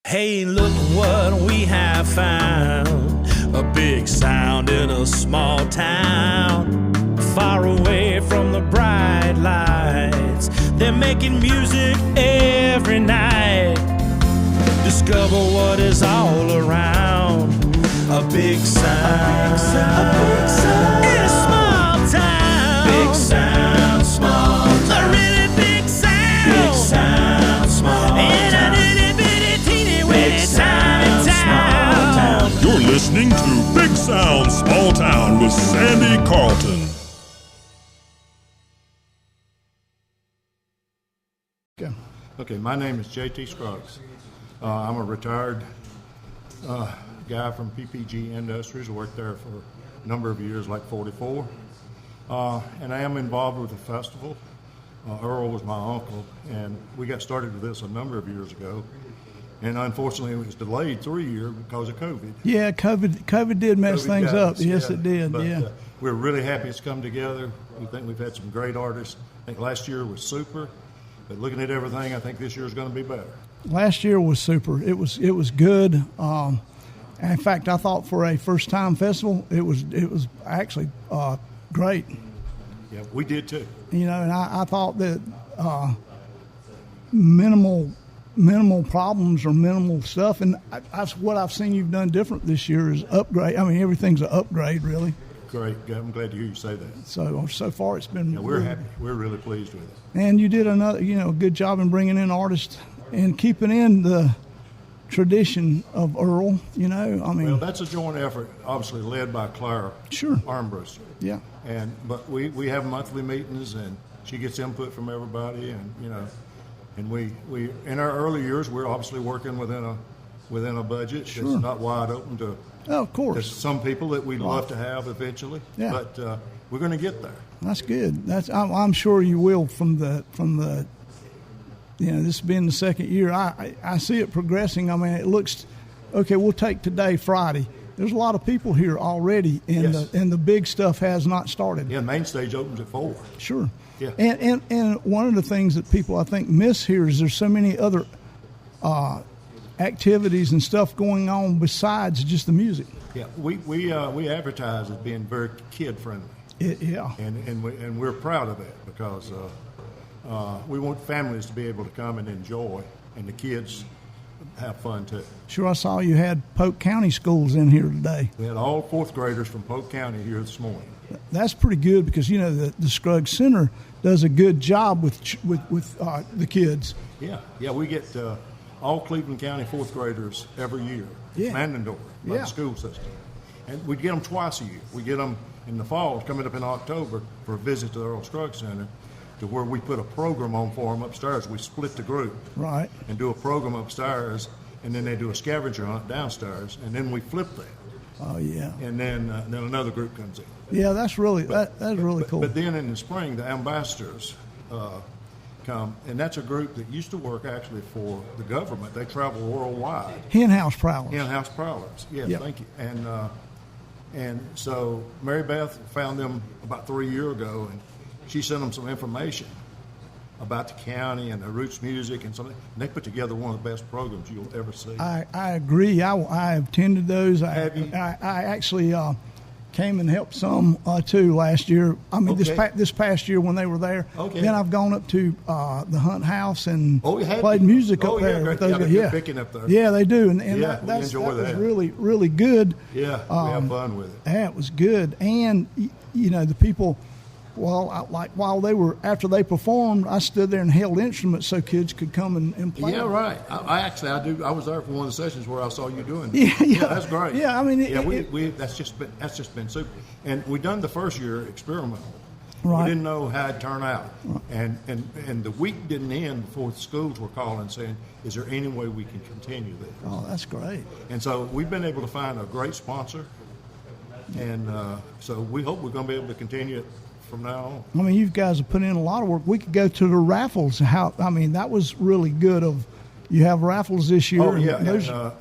Hey, look what we have found. A big sound in a small town. Far away from the bright lights. They're making music every night. Discover what is all around. A big sound. A big sound. In a small town. Big sound, small town. A really big sound. Big sound, small town. You're listening to Big Sound, Small Town with Sandy Carlton. Okay, my name is J.T. Scruggs. I'm a retired guy from PPG Industries. I worked there for a number of years, like 44. And I am involved with the festival. Earl was my uncle, and we got started with this a number of years ago. And unfortunately, it was delayed 3 years because of COVID. Yeah, COVID did mess things up. Yes, yeah. It did. But, we're really happy it's come together. We think we've had some great artists. I think last year was super, but looking at everything, I think this year is going to be better. Last year was super. It was good. In fact, I thought for a first time festival, it was actually great. Yeah, we did too. You know, and I thought that minimal problems or minimal stuff, and what I've seen you've done different this year is upgrade. I mean, everything's an upgrade, really. Great. I'm glad to hear you say that. So far it's been. Yeah, we're happy. We're really pleased with it. And you did another, good job in bringing in artists and keeping in the tradition of Earl. Well, that's a joint effort, obviously led by Clara. Sure. Armbruster. Yeah. But we have monthly meetings, and she gets input from everybody, and And we in our early years, we're obviously working within a budget. Sure. That's not wide open to, of course, to some people that we'd love to have eventually. Yeah. But we're going to get there. That's good. I'm sure you will from the this being the second year. I see it progressing. I mean, it looks okay. We'll take today, Friday. There's a lot of people here already, and Yes. the big stuff has not started. Yeah, main stage opens at 4. Sure. Yeah. And one of the things that people I think miss here is there's so many other activities and stuff going on besides just the music. Yeah, we advertise as being very kid friendly. Yeah. And we're proud of that because we want families to be able to come and enjoy, and the kids have fun too. Sure, I saw you had Polk County schools in here today. We had all 4th graders from Polk County here this morning. That's pretty good because the Scruggs Center does a good job with the kids. Yeah, we get all Cleveland County 4th graders every year. Yeah. Mandatory by the school system, and we get them twice a year. We get them in the fall, coming up in October, for a visit to the Earl Scruggs Center, to where we put a program on for them upstairs. We split the group, right, and do a program upstairs, and then they do a scavenger hunt downstairs, and then we flip that. Oh yeah. And then another group comes in. Yeah, that's really really cool. But then in the spring, the ambassadors come, and that's a group that used to work actually for the government. They travel worldwide. Hen House Prowlers. Hen House Prowlers. Yes, Yep. Thank you. And so Mary Beth found them about 3 years ago, and she sent them some information about the county and the roots music and something. And they put together one of the best programs you'll ever see. I agree. I attended those. Have you? I actually came and helped some too last year. I mean, Okay. this past year when they were there. Okay. Then I've gone up to the Hunt House and Oh, you had played to? music Oh, up yeah, there. great. With those Yeah, guys. they're good picking up there. Yeah, they do, and Yeah, that we enjoy was that. really really good. Yeah, we have fun with it. Yeah, it was good, and the people. Well, while they were after they performed, I stood there and held instruments so kids could come and play. Yeah, right. I was there for one of the sessions where I saw you doing that. Yeah. That's great. Yeah, I mean, that's just been super. And we done the first year experimental. Right. We didn't know how it'd turn out, and the week didn't end before the schools were calling saying, "Is there any way we can continue this?" Oh, that's great. And so we've been able to find a great sponsor, and so we hope we're going to be able to continue it from now on. I mean, you guys have put in a lot of work. We could go to the raffles. That was really good. You have raffles this year. Oh yeah,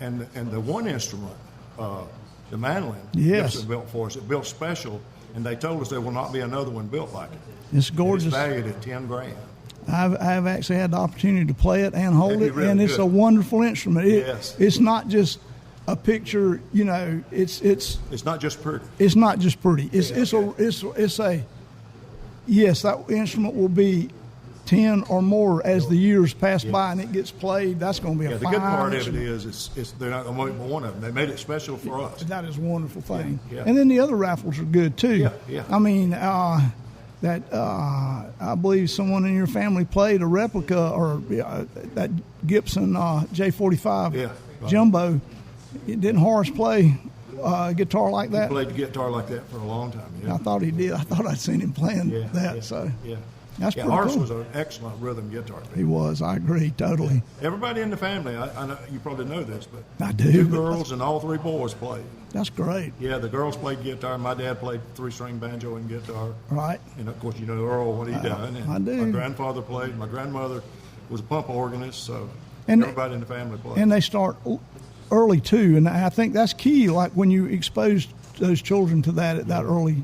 and the one instrument, the mandolin, Yes. Gibson built for us. It built special, and they told us there will not be another one built like it. It's gorgeous. And it's valued at $10,000. I've actually had the opportunity to play it and hold it, really and it's good. a wonderful instrument. Yes. It's not just a picture, you know. It's not just pretty. It's not just pretty. It's a yes. That instrument will be 10 or more as the years pass by and it gets played. That's going to be a The fine good part of it instrument. is they're not going to make one of them. They made it special for us. That is a wonderful thing. Yeah. And then the other raffles are good too. Yeah, yeah. I mean, I believe someone in your family played a replica or that Gibson J45 Yeah, right. Jumbo. Didn't Horace play guitar like that? He played guitar like that for a long time. Yeah. I thought he did. I thought I'd seen him playing that. Yeah, So yeah. that's pretty Horace cool. was an excellent rhythm guitar player. He was. I agree totally. Everybody in the family, I know you probably know this, but I do. 2 girls and all 3 boys played. That's great. Yeah, the girls played guitar. My dad played 3-string banjo and guitar. Right. And of course, you know Earl, what he done. And I do. My grandfather played. My grandmother was a pump organist, so And- everybody in the family played. And they start early too, and I think that's key. Like when you expose those children to that at that early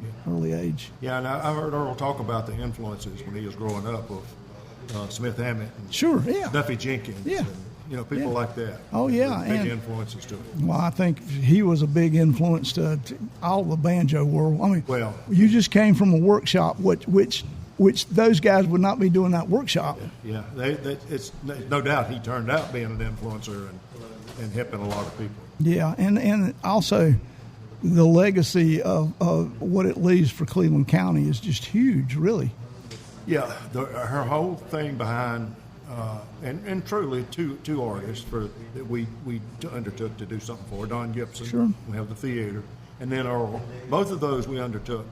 age. Yeah, and I heard Earl talk about the influences when he was growing up of Smith Hammett and Sure. Yeah. Duffy Jenkins. Yeah. And, people like that. Oh, yeah, Big and- influences to it. Well, I think he was a big influence to all the banjo world. I mean, Well- you just came from a workshop, which those guys would not be doing that workshop. Yeah, it's no doubt he turned out being an influencer and helping a lot of people. Yeah, and also the legacy of what it leaves for Cleveland County is just huge, really. Yeah, her whole thing behind, and truly two artists that we undertook to do something for. Don Gibson, Sure. we have the theater, and then Earl. Both of those we undertook,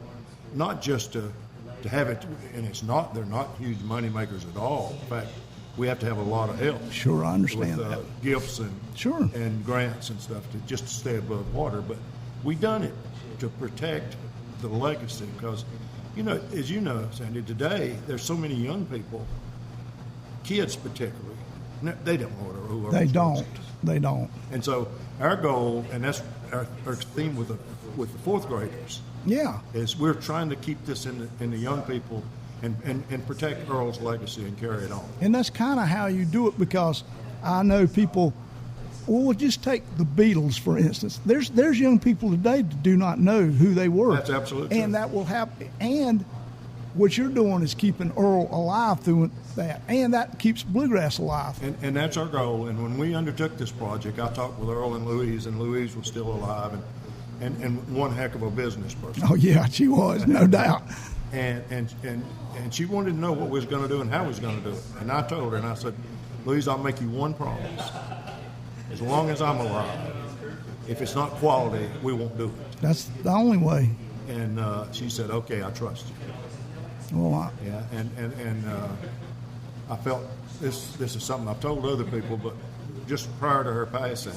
not just to have it, and they're not huge money makers at all. In fact, we have to have a lot of help. Sure, I understand with, that. Gifts and Sure. and grants and stuff to stay above water. But we done it to protect the legacy because, as you know, Sandy, today there's so many young people, kids particularly, they don't know who Earl They Scruggs don't. is. They don't. And so our goal, and that's our theme with the 4th graders, Yeah. is we're trying to keep this in the young people and protect Earl's legacy and carry it on. And that's kind of how you do it because I know people. Well, we'll just take the Beatles for instance. There's young people today that do not know who they were. That's absolutely and true. that will happen. And what you're doing is keeping Earl alive through that, and that keeps bluegrass alive. And that's our goal. And when we undertook this project, I talked with Earl and Louise was still alive and one heck of a business person. Oh yeah, she was, no doubt. And she wanted to know what we was going to do and how we was going to do it. And I told her, and I said, Louise, I'll make you one promise. As long as I'm alive, if it's not quality, we won't do it. That's the only way. And she said, okay, I trust you. Well, Yeah, and I felt this is something I've told other people, but just prior to her passing,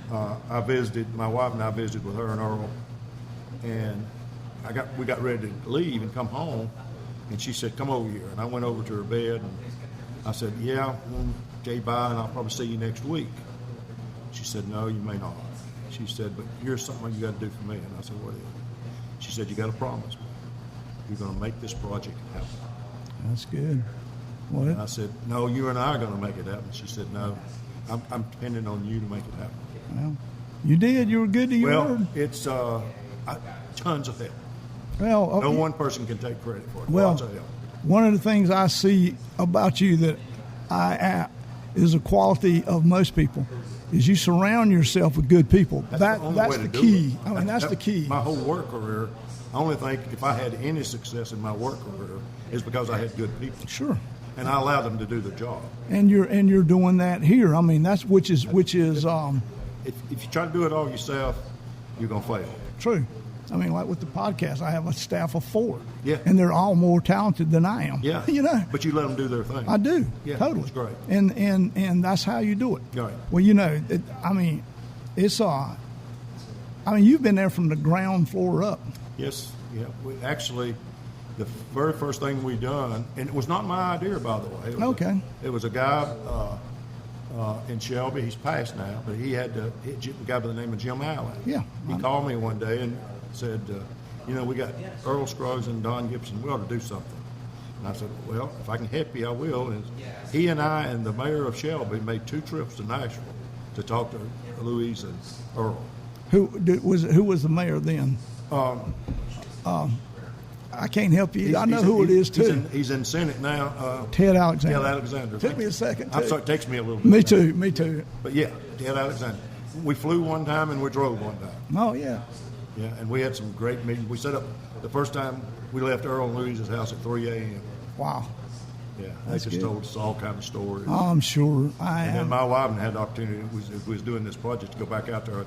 my wife and I visited with her and Earl, and we got ready to leave and come home, and she said, come over here. And I went over to her bed, and I said, yeah, okay, bye, and I'll probably see you next week. She said, no, you may not. She said, but here's something you got to do for me. And I said, what is it? She said, you got to promise me. You're going to make this project happen. that's good. Well, And I said, no, you and I are going to make it happen. She said, no, I'm depending on you to make it happen. well, you did. You were good to your Well, word. it's tons of help. Well, No one person can take credit for it. Well, Lots of help. one of the things I see about you that is a quality of most people is you surround yourself with good people. That's the only way to do key. it. I mean, that's the key. My whole work career, I only think if I had any success in my work career is because I had good people. Sure. And I allowed them to do the job. And you're doing that here. I mean, that's which is If you try to do it all yourself, you're going to fail. true. I mean, like with the podcast, I have a staff of 4. Yeah. And they're all more talented than I am. Yeah. You know. But you let them do their thing. I do. Yeah, Totally. it's great. And that's how you do it. Right. Well, it's you've been there from the ground floor up. Yes, yeah. Actually, the very first thing we done, and it was not my idea, by the way. It was a guy in Shelby. He's passed now, but he had a guy by the name of Jim Allen. Yeah. He called me one day and said, we got Earl Scruggs and Don Gibson. We ought to do something. And I said, well, if I can help you, I will. And he and I and the mayor of Shelby made 2 trips to Nashville to talk to Louise and Earl. Who was the mayor then? I can't help you. I know who it is too. He's in Senate now. Ted Alexander. Ted Alexander. Took me a second. I'm sorry, it takes me a little bit. Me too. But yeah, Ted Alexander. We flew one time and we drove one time. Oh yeah. Yeah, and we had some great meetings. We set up the first time we left Earl and Louise's house at 3 a.m. Wow. Yeah, they just told us all kind of stories. I'm sure. And then my wife had the opportunity, we was doing this project, to go back out there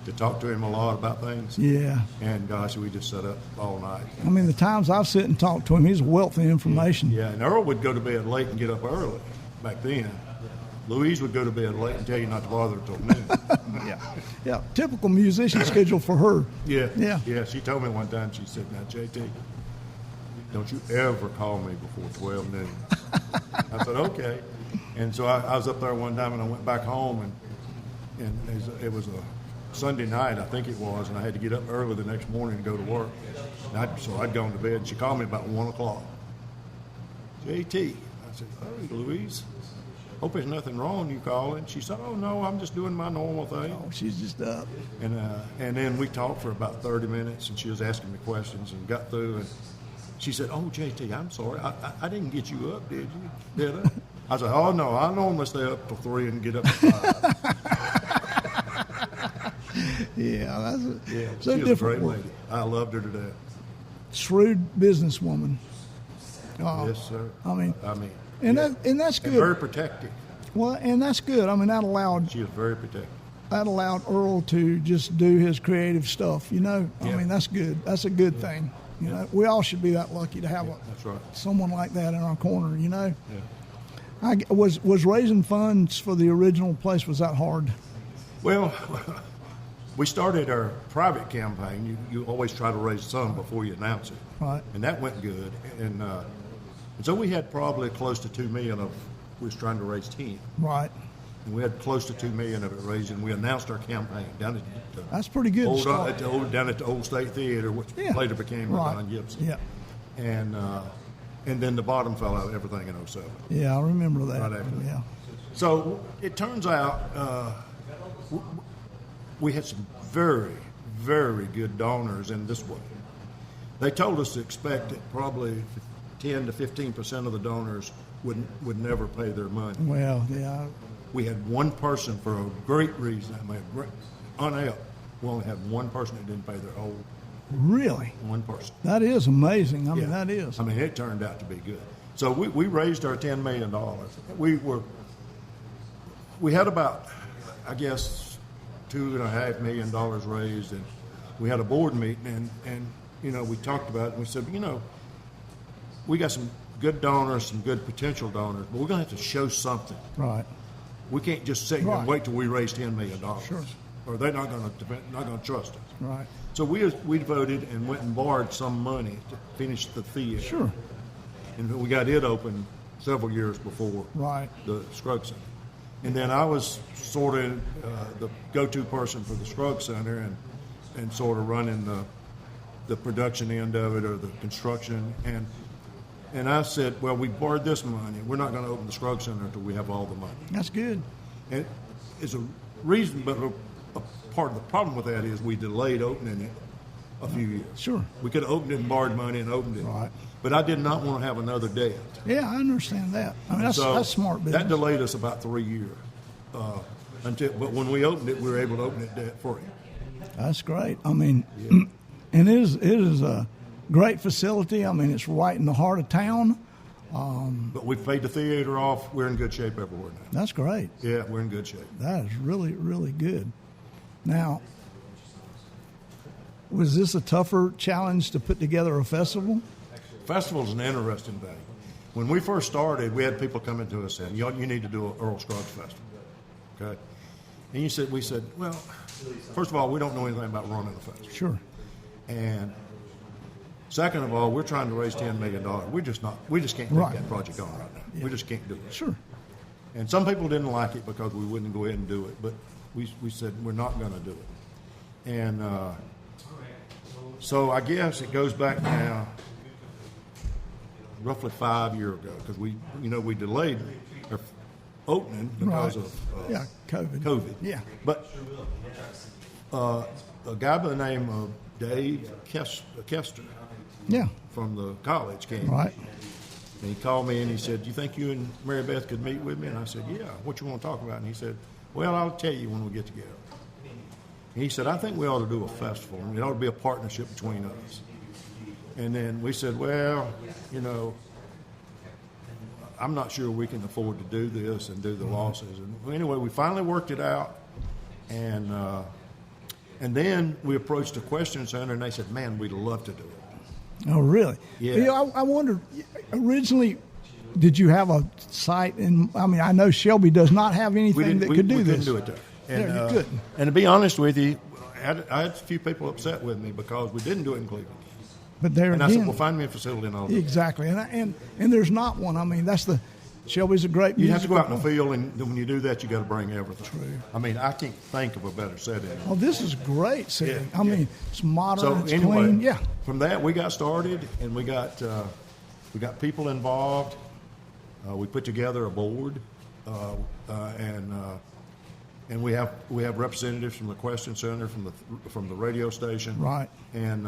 to talk to him a lot about things. Yeah. And gosh, we just sat up all night. I mean, the times I've sit and talked to him, he's a wealth of information. Yeah, and Earl would go to bed late and get up early back then. Louise would go to bed late and tell you not to bother until noon. Yeah. Typical musician schedule for her. Yeah. She told me one time, she said, now, JT, don't you ever call me before 12 noon. I said, okay. And so I was up there one time and I went back home and it was a Sunday night, I think it was, and I had to get up early the next morning to go to work. So I'd gone to bed and she called me about 1 o'clock. JT. I said, hey, Louise. Hope there's nothing wrong you calling. She said, oh, no, I'm just doing my normal thing. Oh, she's just up. And then we talked for about 30 minutes, and she was asking me questions and got through. And she said, oh, JT, I'm sorry. I didn't get you up, did you? Did I? I said, oh, no, I normally stay up till 3 and get up at 5. Yeah, she was a great lady. I loved her to death. Shrewd businesswoman. Yes, sir. I mean, and that's good. And very protective. Well, and that's good. I mean, she was very protective. That allowed Earl to just do his creative stuff. I mean, that's good. That's a good thing. You know, we all should be that lucky to have that's right. someone like that in our corner. Yeah. I was raising funds for the original place. Was that hard? Well, we started our private campaign. You always try to raise some before you announce it. Right. And that went good. And so we had probably close to $2 million of. We was trying to raise 10. Right. And we had close to $2 million of it raised, and we announced our campaign down at that's pretty good. Down at the Old State Theater, which later became Don Gibson. Yeah. And then the bottom fell out of everything in 2007. Yeah, I remember that. Right after that. Yeah. So it turns out we had some very, very good donors in this way. They told us to expect that probably 10 to 15% of the donors would never pay their money. Well, yeah. We had one person for a great reason. I mean, unhelped. We only had one person that didn't pay their whole. Really? One person. That is amazing. I mean, that is. I mean, it turned out to be good. So we raised our $10 million. We had about, I guess, $2.5 million raised, and we had a board meeting, and we talked about it, and we said, we got some good donors, some good potential donors, but we're going to have to show something. Right. We can't just sit here and wait till we raise $10 million. Sure. Or they're not going to trust us. Right. So we voted and went and borrowed some money to finish the theater. Sure. And we got it open several years before the Scruggs Center. And then I was sort of the go-to person for the Scruggs Center and sort of running the production end of it, or the construction. And I said, well, we borrowed this money. We're not going to open the Scruggs Center until we have all the money. That's good. And it's a reason, but a part of the problem with that is we delayed opening it a few years. Sure. We could have opened it and borrowed money and opened it. Right. But I did not want to have another debt. Yeah, I understand that. I mean, that's smart business. That delayed us about 3 years. But when we opened it, we were able to open it debt-free. That's great. I mean, and it is a great facility. I mean, it's right in the heart of town. But we've paid the theater off. We're in good shape everywhere now. That's great. Yeah, we're in good shape. That is really, really good. Now, was this a tougher challenge to put together a festival? Festival's an interesting thing. When we first started, we had people coming to us saying, you need to do an Earl Scruggs Festival. Okay? And we said, well, first of all, we don't know anything about running a festival. Sure. And second of all, we're trying to raise $10 million. We just can't take that project on right now. Yeah. We just can't do it. Sure. And some people didn't like it because we wouldn't go ahead and do it, but we said we're not going to do it. And so I guess it goes back now. roughly 5 years ago because we delayed our opening because of COVID. Yeah. But a guy by the name of Dave Kester Yeah. from the college came. Right. And he called me and he said, "Do you think you and Mary Beth could meet with me?" And I said, "Yeah. What you want to talk about?" And he said, "Well, I'll tell you when we get together." And he said, "I think we ought to do a festival. It ought to be a partnership between us." And then we said, "Well, I'm not sure we can afford to do this and do the losses." And anyway, we finally worked it out. And then we approached the Question Center and they said, "Man, we'd love to do it." Oh, really? Yeah. I wondered, originally, did you have a site? I know Shelby does not have anything that could do this. We couldn't do it there. And, you couldn't. And to be honest with you, I had a few people upset with me because we didn't do it in Cleveland. But there And again, I said, "Well, find me a facility and I'll do it." exactly. And there's not one. I mean, Shelby's a great You have to go out in the musical- field, and when you do that, you got to bring everything. True. I mean, I can't think of a better setting. Oh, this is great setting. Yeah, I mean, it's modern, So it's anyway, clean. Yeah. from that we got started, and we got people involved. We put together a board, and we have representatives from the Question Center, from the radio station, Right. and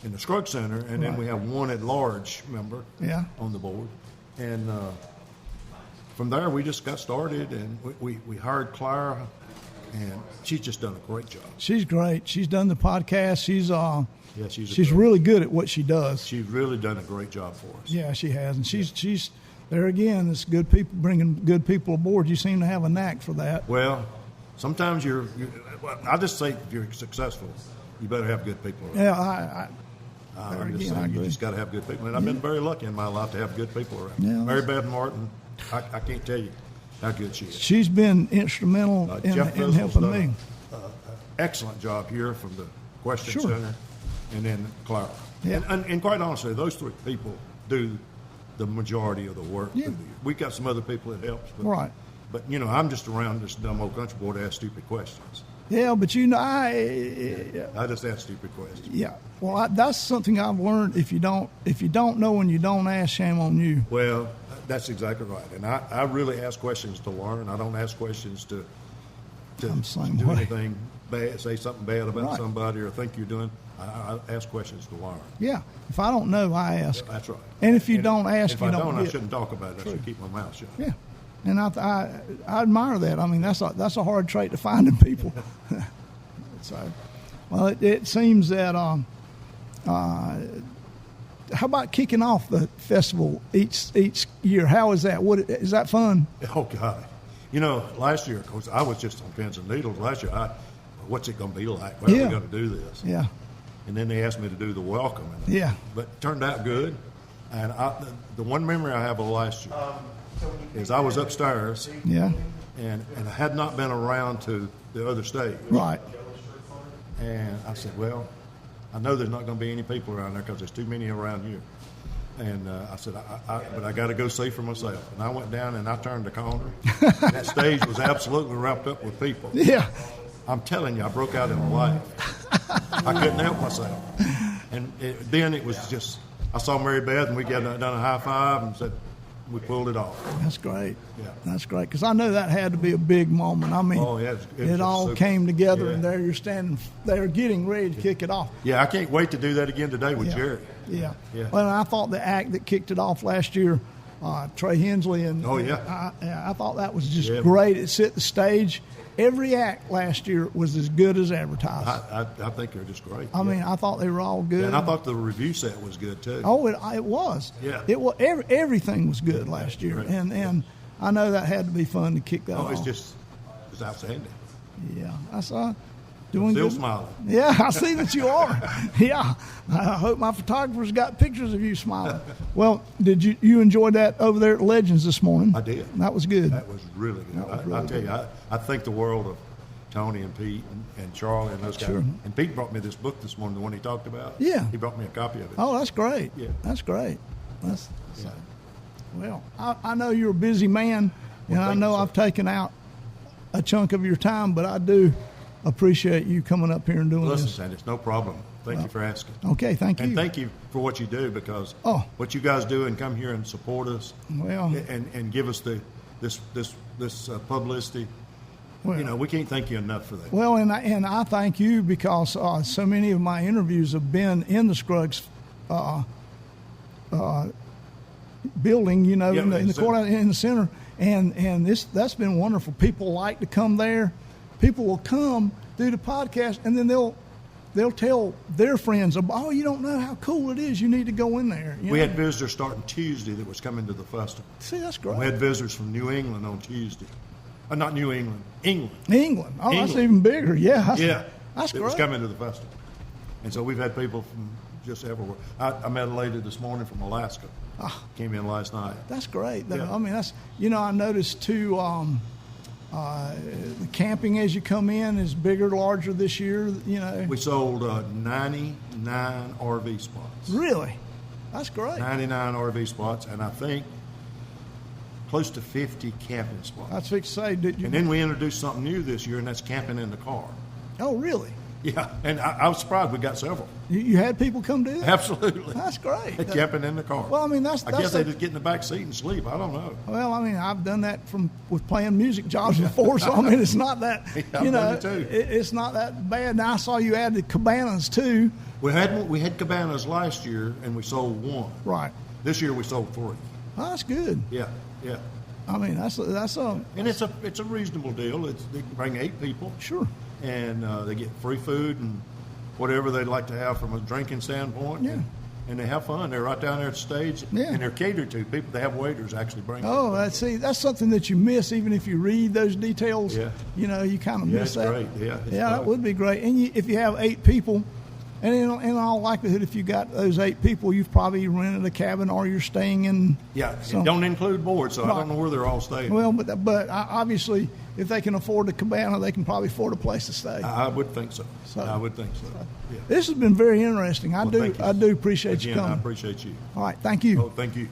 in the Scruggs Center, and then we have one at-large member Yeah. on the board, and from there we just got started, and we hired Clara, and she's just done a great job. She's great. She's done the podcast. She's She's really good at what she does. She's really done a great job for us. Yeah, she has, and she's there again. It's good people bringing good people aboard. You seem to have a knack for that. Well, sometimes I just say if you're successful, you better have good people around. Yeah, I'm just again, I saying, you agree. just got to have good people. And I've been very lucky in my life to have good people around. Yeah. Mary Beth Martin, I can't tell you how good she is. she's been instrumental in Jeff Fizzle's helping done me. an excellent job here from the Question Sure. Center, and then Clara. Yeah. And quite honestly, those three people do the majority of the work. Yeah. We got some other people that helps. But, Right. But, I'm just around this dumb old country boy to ask stupid questions. Yeah, but I just ask stupid questions. yeah. Well, that's something I've learned. If you don't know and you don't ask, shame on you. Well, that's exactly right. And I really ask questions to learn. I don't ask questions to I'm the same do way. anything bad, say something bad about Right. somebody or think you're doing. I ask questions to learn. Yeah. If I don't know, I ask. That's right. And if you don't ask, if you I don't I get. shouldn't talk about it. I should keep my mouth shut. Yeah. And I admire that. I mean, that's a hard trait to find in people. So, well, it seems that. How about kicking off the festival each year? How is that? What is that fun? Oh God, last year, of course, I was just on pins and needles. Last year, what's it going to be like? How are we Yeah. going to do this? Yeah. And then they asked me to do the welcome. And, Yeah. But it turned out good. And the one memory I have of last year is I was upstairs Yeah. and I had not been around to the other stage. Right. And I said, well, I know there's not going to be any people around there because there's too many around here. And I said, but I got to go see for myself. And I went down and I turned the corner. That stage was absolutely wrapped up with people. Yeah. I'm telling you, I broke out in a laugh. I couldn't help myself. And then it was just, I saw Mary Beth and we got done a high five and said, we pulled it off. That's great. Yeah. That's great because I know that had to be a big moment. I mean, Oh, yeah, it was it all super. came together, Yeah. and there you're standing. They're getting ready to kick it off. Yeah, I can't wait to do that again today with Yeah. Jerry. Yeah. Yeah. Well, I thought the act that kicked it off last year, Trey Hensley, and Oh, yeah. I thought that was just Yeah. great. It set the stage. Every act last year was as good as advertised. I think they're just great. I mean, I thought they were all good. And I thought the review set was good too. Oh, it was. Yeah. It was. Everything was good last year, Right. and I know that had to be fun to kick that Oh, off. it's outstanding. Yeah, I saw. Doing Still good. smiling. Yeah, I see that you are. Yeah, I hope my photographers got pictures of you smiling. Well, did you enjoy that over there at Legends this morning? I did. That was good. That was really good. That was I really tell you, I think the world of Tony and Pete and Charlie and those guys. Sure. And Pete brought me this book this morning, the one he talked about. Yeah. He brought me a copy of it. Oh, that's great. Yeah. That's great. Well, I know you're a busy man, and I thank know you, sir. I've taken out a chunk of your time, but I do appreciate you coming up here and doing Listen, this. Sandy, it's no problem. Thank you for asking. Okay, thank you. And thank you for what you do, because what you guys do and come here and support us, and give us this publicity. Well, we can't thank you enough for that. Well, and I thank you, because so many of my interviews have been in the Scruggs building, in the courthouse, in the center, and that's been wonderful. People like to come there. People will come do the podcast, and then they'll tell their friends, "Oh, you don't know how cool it is. You need to go in there." We had visitors starting Tuesday that was coming to the festival. See, that's great. We had visitors from New England on Tuesday. Not New England, England. England. Oh, England. That's even bigger. Yeah. That's great. It was coming to the festival. And so we've had people from just everywhere. I met a lady this morning from Alaska. Came in last night. That's great. Yeah. I mean, that's, I noticed too, the camping as you come in is bigger, larger this year, We sold 99 RV spots. Really? That's great. 99 RV spots, and I think close to 50 camping spots. That's what to say. And then we introduced something new this year, and that's camping in the car. Oh, really? Yeah, and I was surprised we got several. You had people come do that? Absolutely. That's great. Camping in the car. Well, I mean, I guess they just get in the back seat and sleep. I don't know. Well, I mean, I've done that with playing music jobs before, so I mean, it's not that, I've done it too. It's not that bad. Now, I saw you added cabanas too. We had cabanas last year, and we sold one. Right. This year we sold 3. Oh, that's good. Yeah. I mean, that's and it's a reasonable deal. They can bring 8 people. Sure. And they get free food and whatever they'd like to have from a drinking standpoint. Yeah. And they have fun. They're right down there at the stage. Yeah. And they're catered to. People, they have waiters actually bring them. Oh, that's something that you miss, even if you read those details. Yeah. You kind of miss that. Great. Yeah, that would be great. And if you have 8 people, and in all likelihood, if you got those 8 people, you've probably rented a cabin or you're staying in. Yeah, it don't include board, so I don't know where they're all staying. Well, but obviously, if they can afford the cabana, they can probably afford a place to stay. I would think so. I would think so. Yeah. This has been very interesting. I do Thank you. appreciate you Again, coming. I appreciate you. All right, thank you. Oh, thank you.